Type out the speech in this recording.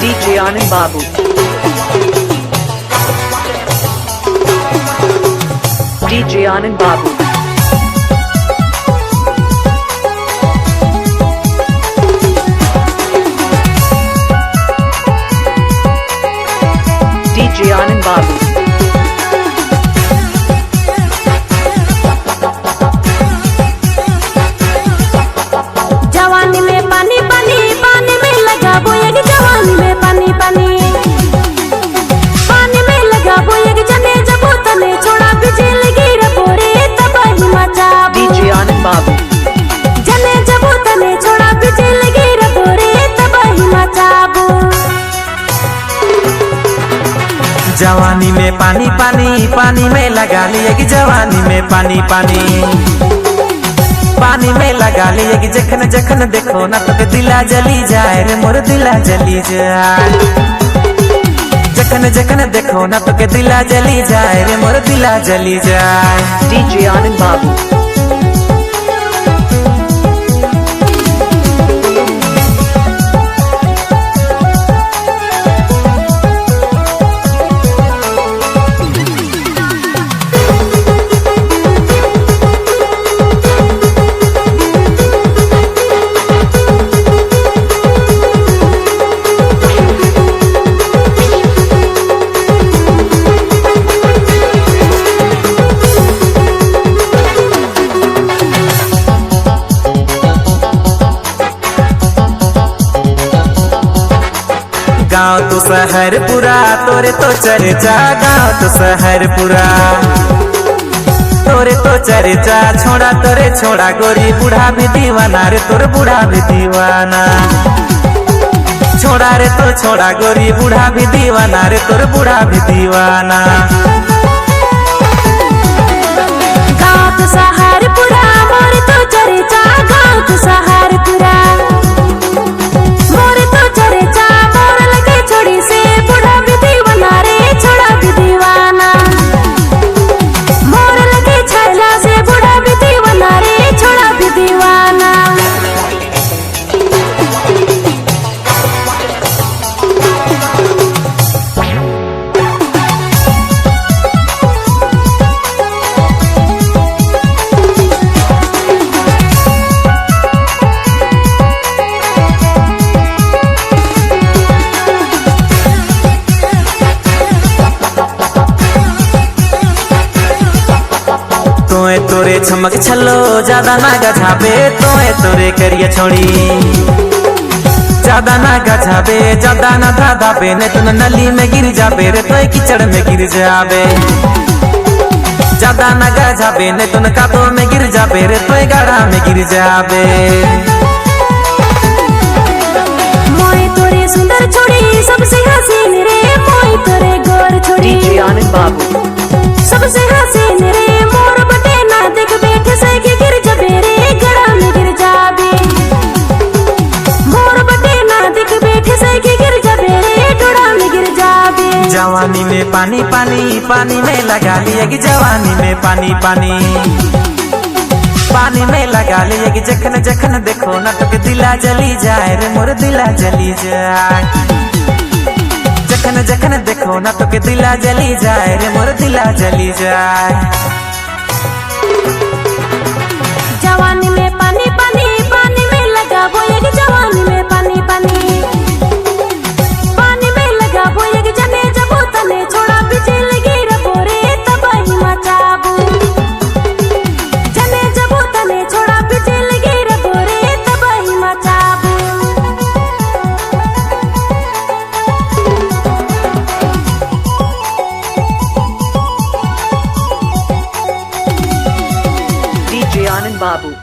DJ Anand Babu. DJ Anand Babu. DJ Anand Babu. जवानी में पानी पानी पानी में लगा बोएग जवानी में पानी पानी पानी में लगा बोएग जने जबो तने छोड़ा बिजल गिर पोरे तबाही मचा DJ Anand Babu. जने जबो तने छोड़ा बिजल गिर पोरे तबाही मचाबो जवानी में पानी पानी पानी में लगा लिए कि जवानी में पानी पानी पानी में लगा लिए कि जखन जखन देखो ना तो दिला जली जाए रे मोर दिला जली जाए जखन जखन देखो ना तो दिला जली जाए रे मोर दिला जली जाए DJ Anand Babu. गाँव तो शहर पूरा तोरे तो चर्चा गाँव तो शहर पूरा तोरे तो चर्चा छोड़ा तोरे छोड़ा गोरी बूढ़ा भी दीवाना रे तोर बूढ़ा भी दीवाना छोड़ा रे तो छोड़ा गोरी बूढ़ा भी दीवाना रे तोर बूढ़ा भी दीवाना गाँव तो शहर पूरा मोर तो चर्चा गाँव तो शहर पूरा मोर तो चर्चा मोर लगे छोड़ी से बूढ़ा भी दीवाना रे छोड़ा भी दीवाना मोर लगे छैला से बूढ़ा भी दीवाना रे छोड़ा भी दीवाना तोए तोरे चमक छलो ज्यादा ना गझाबे तोए तोरे करिए छोड़ी ज्यादा ना गझाबे ज्यादा ना धाधाबे ने तुन नली में गिर जाबे रे तोए कीचड़ में गिर जाबे ज्यादा ना गझाबे ने तुन कादो में गिर जाबे रे तोए गाढ़ा में गिर जाबे मोए तोरे सुंदर छोड़ी सबसे हसीन रे मोए तोरे गोर छोड़ी DJ Anand Babu. सबसे हसीन रे मोर बटे ना देख बैठ से के गिर जबे रे गड़ा में गिर जाबे मोर बटे ना देख बैठ से के गिर जबे रे डोड़ा में गिर जाबे जवानी में पानी पानी पानी में लगा लिए कि जवानी में पानी पानी पानी में लगा लिए कि जखन जखन देखो ना तो दिला जली जाए रे मोर दिला जली जाए जखन जखन देखो ना तो दिला जली जाए रे मोर दिला जली जाए जवानी में पानी पानी पानी में लगा बोएग जवानी में पानी पानी पानी में लगा बोएग जने जबो तने छोड़ा बिजल गिर पोरे तबाही मचाबो जने जबो तने छोड़ा बिजल गिर पोरे तबाही मचाबो DJ Anand Babu.